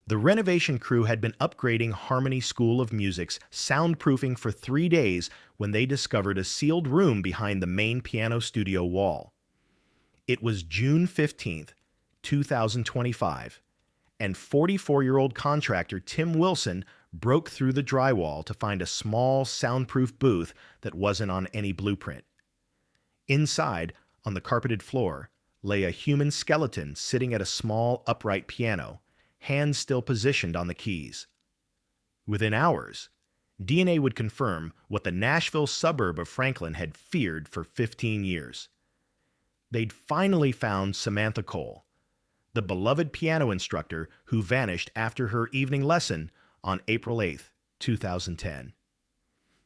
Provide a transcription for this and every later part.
The renovation crew had been upgrading Harmony School of Music's soundproofing for 3 days when they discovered a sealed room behind the main piano studio wall. It was June 15th, 2025, and 44-year-old contractor Tim Wilson broke through the drywall to find a small soundproof booth that wasn't on any blueprint. Inside, on the carpeted floor, lay a human skeleton sitting at a small upright piano, hands still positioned on the keys. Within hours, DNA would confirm what the Nashville suburb of Franklin had feared for 15 years. They'd finally found Samantha Cole, the beloved piano instructor who vanished after her evening lesson on April 8th, 2010.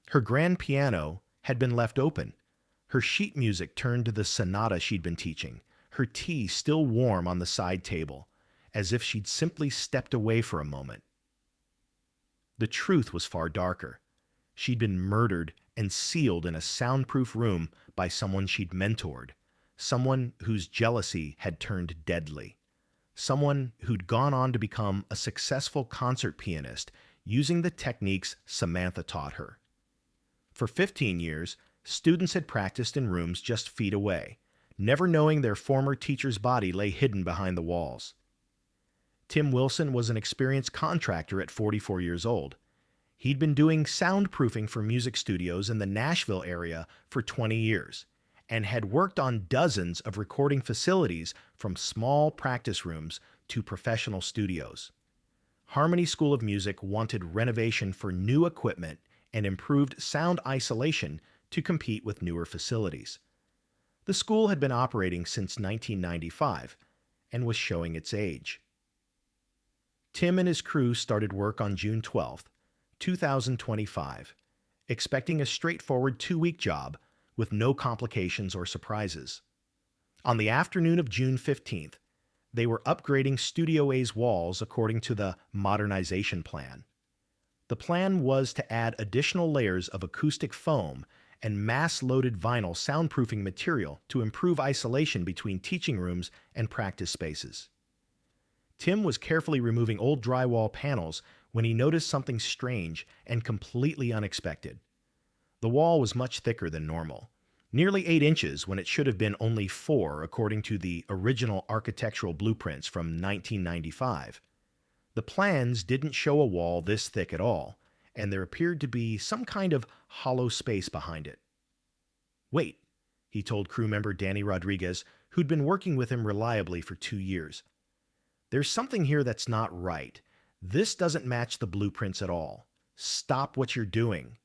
Her grand piano had been left open, her sheet music turned to the sonata she'd been teaching, her tea still warm on the side table, as if she'd simply stepped away for a moment. The truth was far darker. She'd been murdered and sealed in a soundproof room by someone she'd mentored, someone whose jealousy had turned deadly, someone who'd gone on to become a successful concert pianist using the techniques Samantha taught her. For 15 years, students had practiced in rooms just feet away, never knowing their former teacher's body lay hidden behind the walls. Tim Wilson was an experienced contractor at 44 years old. He'd been doing soundproofing for music studios in the Nashville area for 20 years and had worked on dozens of recording facilities from small practice rooms to professional studios. Harmony School of Music wanted renovation for new equipment and improved sound isolation to compete with newer facilities. The school had been operating since 1995 and was showing its age. Tim and his crew started work on June 12th, 2025, expecting a straightforward 2-week job with no complications or surprises. On the afternoon of June 15th, they were upgrading Studio A's walls according to the modernization plan. The plan was to add additional layers of acoustic foam and mass-loaded vinyl soundproofing material to improve isolation between teaching rooms and practice spaces. Tim was carefully removing old drywall panels when he noticed something strange and completely unexpected. The wall was much thicker than normal, nearly 8 inches when it should have been only 4 according to the original architectural blueprints from 1995. The plans didn't show a wall this thick at all, and there appeared to be some kind of hollow space behind it. "Wait," he told crew member Danny Rodriguez, who'd been working with him reliably for 2 years. "There's something here that's not right. This doesn't match the blueprints at all. Stop what you're doing."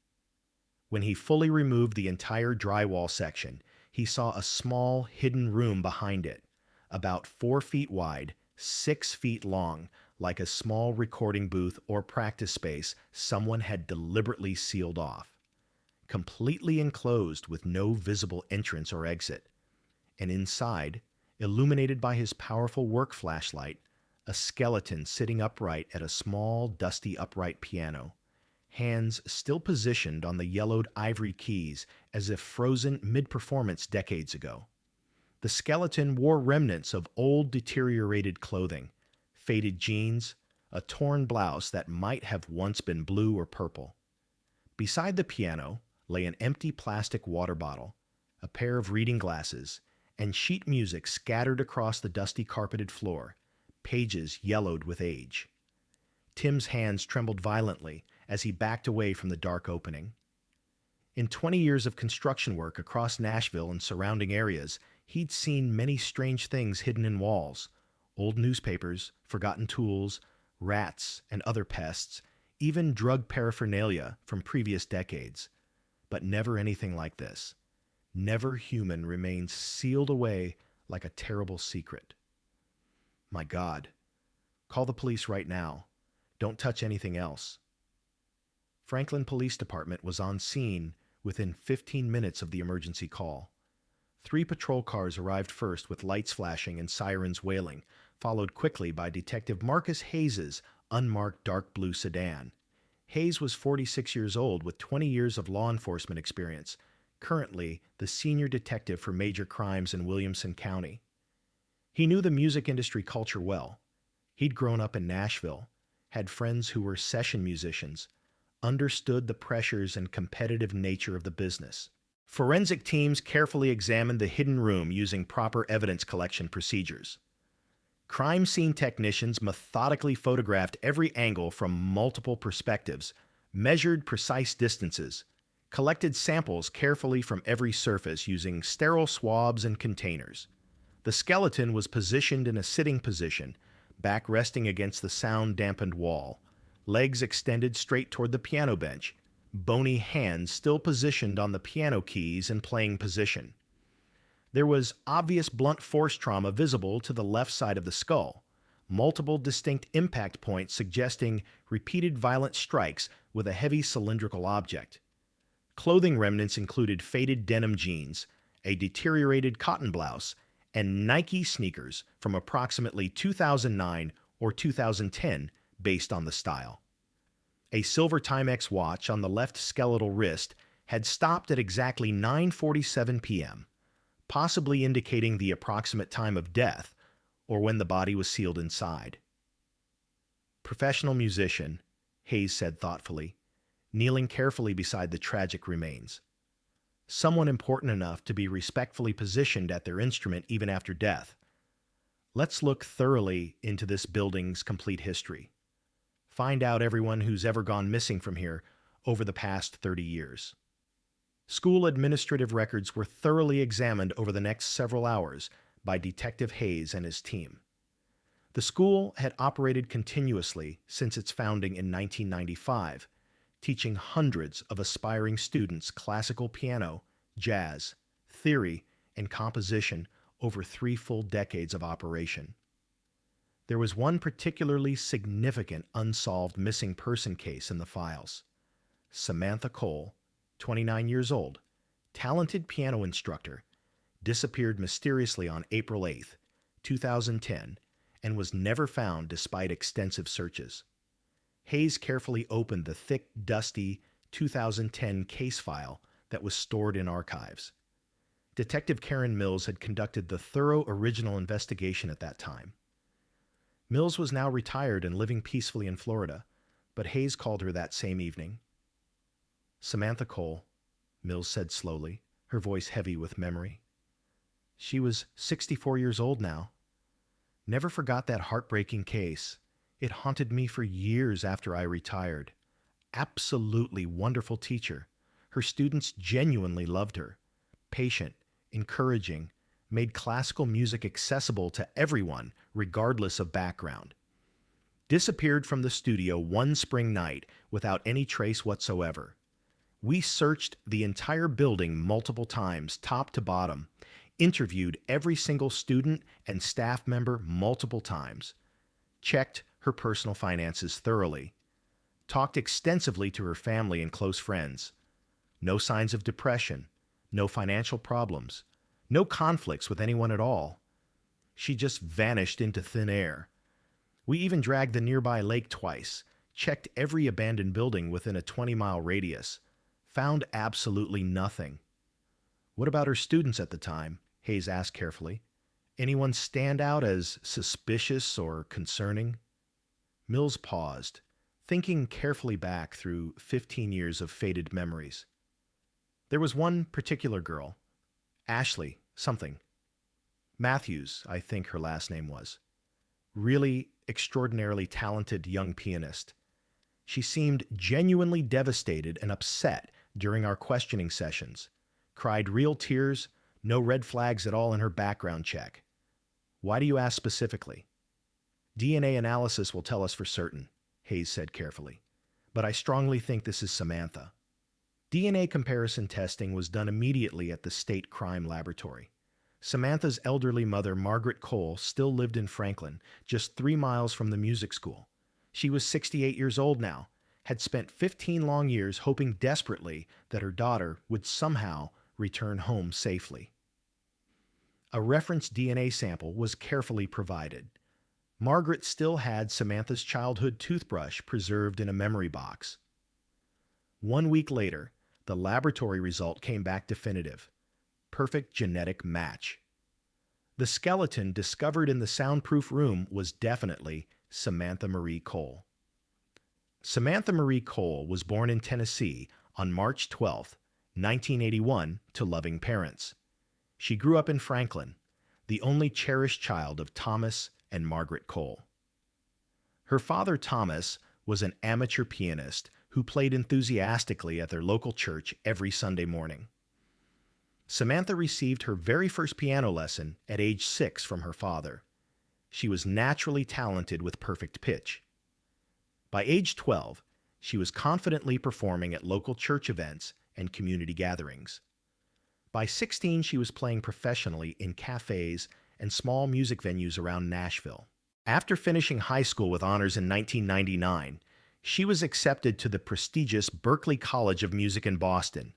When he fully removed the entire drywall section, he saw a small hidden room behind it, about 4 feet wide, 6 feet long, like a small recording booth or practice space someone had deliberately sealed off. Completely enclosed with no visible entrance or exit. And inside, illuminated by his powerful work flashlight, a skeleton sitting upright at a small, dusty upright piano, hands still positioned on the yellowed ivory keys as if frozen mid-performance decades ago. The skeleton wore remnants of old deteriorated clothing, faded jeans, a torn blouse that might have once been blue or purple. Beside the piano lay an empty plastic water bottle, a pair of reading glasses, and sheet music scattered across the dusty carpeted floor, pages yellowed with age. Tim's hands trembled violently as he backed away from the dark opening. In 20 years of construction work across Nashville and surrounding areas, he'd seen many strange things hidden in walls: old newspapers, forgotten tools, rats and other pests, even drug paraphernalia from previous decades. But never anything like this. Never human remains sealed away like a terrible secret. My God. Call the police right now. Don't touch anything else. Franklin Police Department was on scene within 15 minutes of the emergency call. 3 patrol cars arrived first with lights flashing and sirens wailing, followed quickly by Detective Marcus Hayes's unmarked dark blue sedan. Hayes was 46 years old with 20 years of law enforcement experience, currently the senior detective for major crimes in Williamson County. He knew the music industry culture well. He'd grown up in Nashville, had friends who were session musicians, understood the pressures and competitive nature of the business. Forensic teams carefully examined the hidden room using proper evidence collection procedures. Crime scene technicians methodically photographed every angle from multiple perspectives, measured precise distances, collected samples carefully from every surface using sterile swabs and containers. The skeleton was positioned in a sitting position, back resting against the sound-dampened wall, legs extended straight toward the piano bench, bony hands still positioned on the piano keys in playing position. There was obvious blunt force trauma visible to the left side of the skull, multiple distinct impact points suggesting repeated violent strikes with a heavy cylindrical object. Clothing remnants included faded denim jeans, a deteriorated cotton blouse, and Nike sneakers from approximately 2009 or 2010 based on the style. A silver Timex watch on the left skeletal wrist had stopped at exactly 9:47 p.m., possibly indicating the approximate time of death or when the body was sealed inside. Professional musician, Hayes said thoughtfully, kneeling carefully beside the tragic remains. Someone important enough to be respectfully positioned at their instrument even after death. Let's look thoroughly into this building's complete history. Find out everyone who's ever gone missing from here over the past 30 years. School administrative records were thoroughly examined over the next several hours by Detective Hayes and his team. The school had operated continuously since its founding in 1995, teaching hundreds of aspiring students classical piano, jazz, theory, and composition over 3 full decades of operation. There was one particularly significant unsolved missing person case in the files. Samantha Cole, 29 years old, talented piano instructor, disappeared mysteriously on April 8, 2010, and was never found despite extensive searches. Hayes carefully opened the thick, dusty 2010 case file that was stored in archives. Detective Karen Mills had conducted the thorough original investigation at that time. Mills was now retired and living peacefully in Florida, but Hayes called her that same evening. Samantha Cole, Mills said slowly, her voice heavy with memory. She was 64 years old now. Never forgot that heartbreaking case. It haunted me for years after I retired. Absolutely wonderful teacher. Her students genuinely loved her. Patient, encouraging, made classical music accessible to everyone, regardless of background. Disappeared from the studio one spring night without any trace whatsoever. We searched the entire building multiple times, top to bottom, interviewed every single student and staff member multiple times, checked her personal finances thoroughly, talked extensively to her family and close friends. No signs of depression, no financial problems, no conflicts with anyone at all. She just vanished into thin air. We even dragged the nearby lake twice, checked every abandoned building within a 20-mile radius, found absolutely nothing. What about her students at the time? Hayes asked carefully. Anyone stand out as suspicious or concerning? Mills paused, thinking carefully back through 15 years of faded memories. There was one particular girl, Ashley something. Matthews, I think her last name was. Really extraordinarily talented young pianist. She seemed genuinely devastated and upset during our questioning sessions. Cried real tears, no red flags at all in her background check. Why do you ask specifically? DNA analysis will tell us for certain, Hayes said carefully. But I strongly think this is Samantha. DNA comparison testing was done immediately at the state crime laboratory. Samantha's elderly mother, Margaret Cole, still lived in Franklin, just 3 miles from the music school. She was 68 years old now, had spent 15 long years hoping desperately that her daughter would somehow return home safely. A reference DNA sample was carefully provided. Margaret still had Samantha's childhood toothbrush preserved in a memory box. 1 week later, the laboratory result came back definitive. Perfect genetic match. The skeleton discovered in the soundproof room was definitely Samantha Marie Cole. Samantha Marie Cole was born in Tennessee on March 12, 1981, to loving parents. She grew up in Franklin, the only cherished child of Thomas and Margaret Cole. Her father, Thomas, was an amateur pianist who played enthusiastically at their local church every Sunday morning. Samantha received her very first piano lesson at age 6 from her father. She was naturally talented with perfect pitch. By age 12, she was confidently performing at local church events and community gatherings. By 16, she was playing professionally in cafes and small music venues around Nashville. After finishing high school with honors in 1999, she was accepted to the prestigious Berklee College of Music in Boston,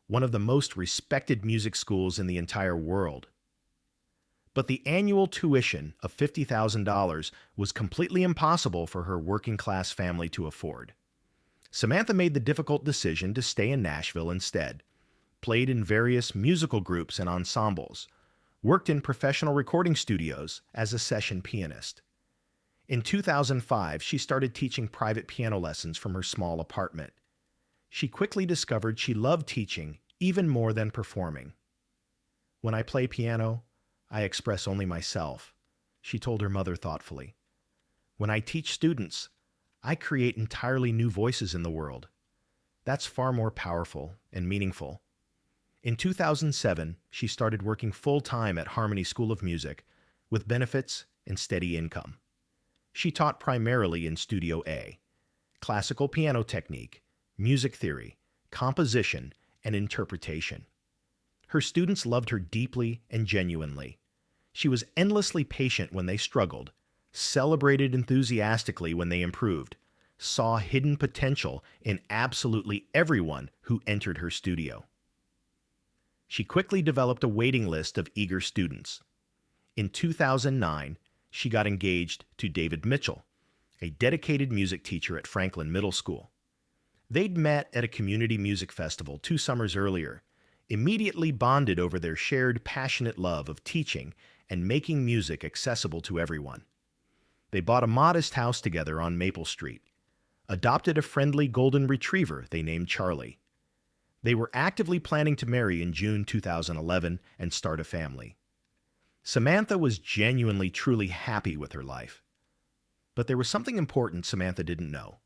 one of the most respected music schools in the entire world. But the annual tuition of $50,000 was completely impossible for her working-class family to afford. Samantha made the difficult decision to stay in Nashville instead, played in various musical groups and ensembles, worked in professional recording studios as a session pianist. In 2005, she started teaching private piano lessons from her small apartment. She quickly discovered she loved teaching even more than performing. "When I play piano, I express only myself," she told her mother thoughtfully. "When I teach students, I create entirely new voices in the world. That's far more powerful and meaningful." In 2007, she started working full-time at Harmony School of Music with benefits and steady income. She taught primarily in Studio A, classical piano technique, music theory, composition, and interpretation. Her students loved her deeply and genuinely. She was endlessly patient when they struggled, celebrated enthusiastically when they improved, saw hidden potential in absolutely everyone who entered her studio. She quickly developed a waiting list of eager students. In 2009, she got engaged to David Mitchell, a dedicated music teacher at Franklin Middle School. They'd met at a community music festival 2 summers earlier, immediately bonded over their shared passionate love of teaching and making music accessible to everyone. They bought a modest house together on Maple Street, adopted a friendly golden retriever they named Charlie. They were actively planning to marry in June 2011 and start a family. Samantha was genuinely, truly happy with her life. But there was something important Samantha didn't know.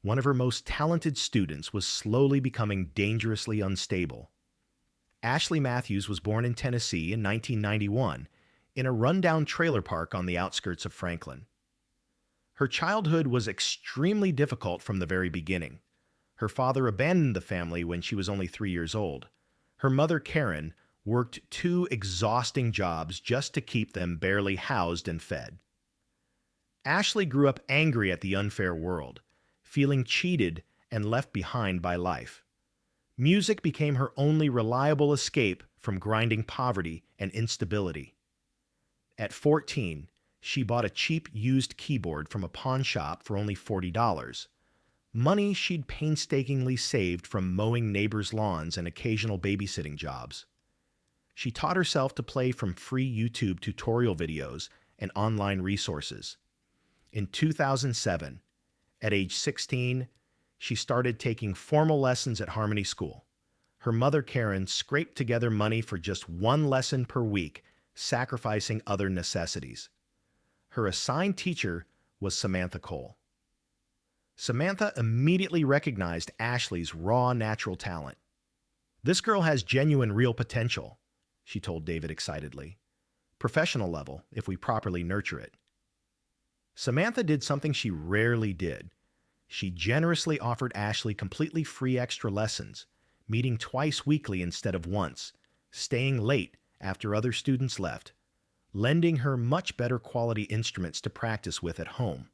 One of her most talented students was slowly becoming dangerously unstable. Ashley Matthews was born in Tennessee in 1991 in a rundown trailer park on the outskirts of Franklin. Her childhood was extremely difficult from the very beginning. Her father abandoned the family when she was only 3 years old. Her mother, Karen, worked 2 exhausting jobs just to keep them barely housed and fed. Ashley grew up angry at the unfair world, feeling cheated and left behind by life. Music became her only reliable escape from grinding poverty and instability. At 14, she bought a cheap used keyboard from a pawn shop for only $40, money she'd painstakingly saved from mowing neighbors' lawns and occasional babysitting jobs. She taught herself to play from free YouTube tutorial videos and online resources. In 2007, at age 16, she started taking formal lessons at Harmony School. Her mother, Karen, scraped together money for just 1 lesson per week, sacrificing other necessities. Her assigned teacher was Samantha Cole. Samantha immediately recognized Ashley's raw natural talent. "This girl has genuine real potential," she told David excitedly. "Professional level, if we properly nurture it." Samantha did something she rarely did. She generously offered Ashley completely free extra lessons, meeting twice weekly instead of once, staying late after other students left, lending her much better quality instruments to practice with at home.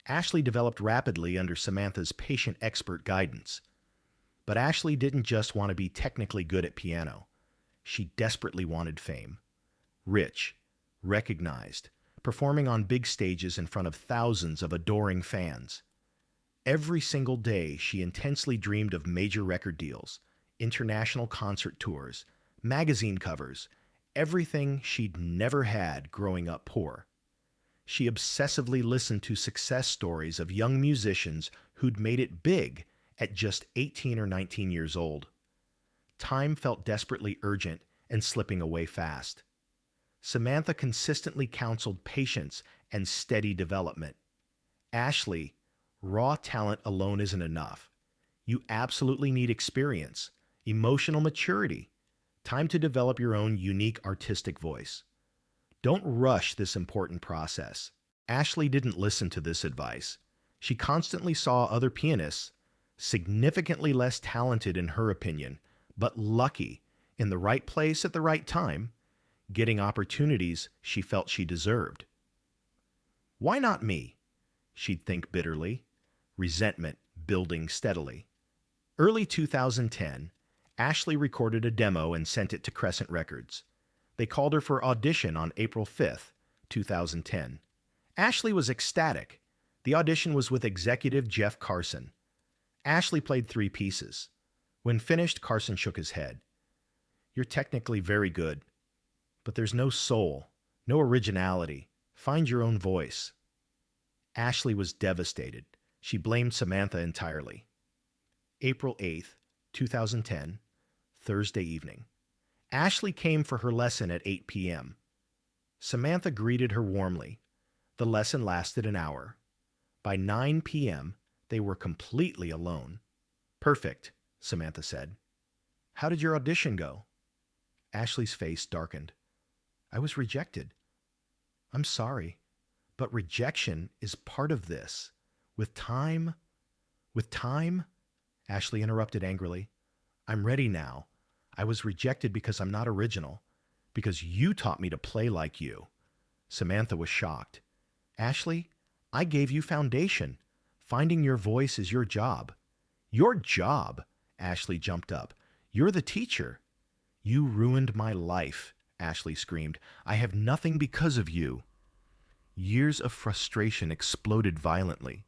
Ashley developed rapidly under Samantha's patient expert guidance. But Ashley didn't just want to be technically good at piano. She desperately wanted fame. Rich, recognized, performing on big stages in front of thousands of adoring fans. Every single day, she intensely dreamed of major record deals, international concert tours, magazine covers, everything she'd never had growing up poor. She obsessively listened to success stories of young musicians who'd made it big at just 18 or 19 years old. Time felt desperately urgent and slipping away fast. Samantha consistently counseled patience and steady development. Ashley, raw talent alone isn't enough. You absolutely need experience, emotional maturity, time to develop your own unique artistic voice. Don't rush this important process. Ashley didn't listen to this advice. She constantly saw other pianists, significantly less talented in her opinion, but lucky, in the right place at the right time, getting opportunities she felt she deserved. Why not me? She'd think bitterly, resentment building steadily. Early 2010, Ashley recorded a demo and sent it to Crescent Records. They called her for audition on April 5th, 2010. Ashley was ecstatic. The audition was with executive Jeff Carson. Ashley played 3 pieces. When finished, Carson shook his head. "You're technically very good, but there's no soul, no originality. Find your own voice." Ashley was devastated. She blamed Samantha entirely. April 8th, 2010, Thursday evening. Ashley came for her lesson at 8 p.m. Samantha greeted her warmly. The lesson lasted an hour. By 9 p.m., they were completely alone. "Perfect," Samantha said. "How did your audition go?" Ashley's face darkened. "I was rejected." "I'm sorry, but rejection is part of this. With time, Ashley interrupted angrily. "I'm ready now. I was rejected because I'm not original, because you taught me to play like you." Samantha was shocked. "Ashley, I gave you foundation. Finding your voice is your job." "Your job?" Ashley jumped up. "You're the teacher." "You ruined my life," Ashley screamed. "I have nothing because of you." Years of frustration exploded violently.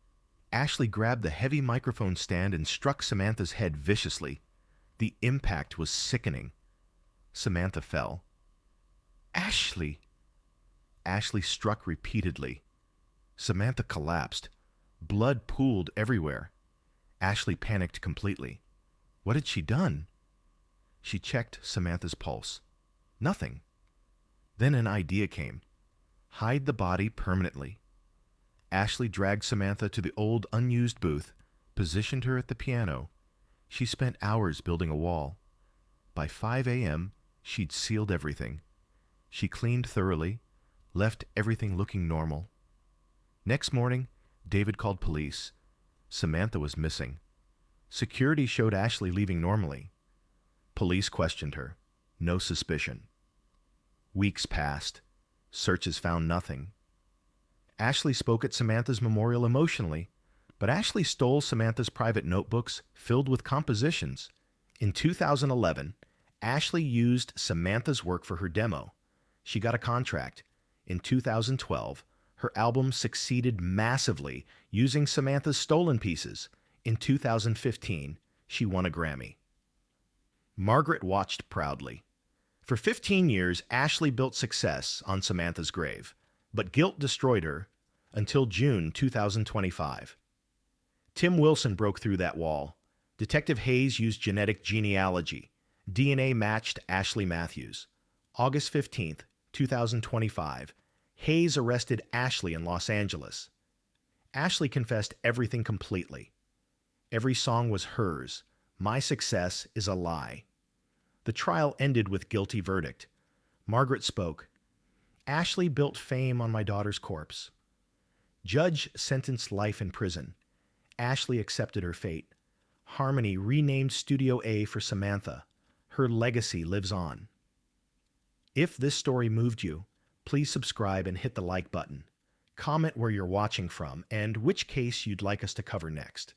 Ashley grabbed the heavy microphone stand and struck Samantha's head viciously. The impact was sickening. Samantha fell. "Ashley!" Ashley struck repeatedly. Samantha collapsed. Blood pooled everywhere. Ashley panicked completely. What had she done? She checked Samantha's pulse. Nothing. Then an idea came. Hide the body permanently. Ashley dragged Samantha to the old unused booth, positioned her at the piano. She spent hours building a wall. By 5 a.m., she'd sealed everything. She cleaned thoroughly, left everything looking normal. Next morning, David called police. Samantha was missing. Security showed Ashley leaving normally. Police questioned her. No suspicion. Weeks passed. Searches found nothing. Ashley spoke at Samantha's memorial emotionally, but Ashley stole Samantha's private notebooks filled with compositions. In 2011, Ashley used Samantha's work for her demo. She got a contract. In 2012, her album succeeded massively using Samantha's stolen pieces. In 2015, she won a Grammy. Margaret watched proudly. For 15 years, Ashley built success on Samantha's grave, but guilt destroyed her until June 2025. Tim Wilson broke through that wall. Detective Hayes used genetic genealogy. DNA matched Ashley Matthews. August 15th, 2025, Hayes arrested Ashley in Los Angeles. Ashley confessed everything completely. Every song was hers. My success is a lie. The trial ended with guilty verdict. Margaret spoke. Ashley built fame on my daughter's corpse. Judge sentenced life in prison. Ashley accepted her fate. Harmony renamed Studio A for Samantha. Her legacy lives on. If this story moved you, please subscribe and hit the like button. Comment where you're watching from and which case you'd like us to cover next.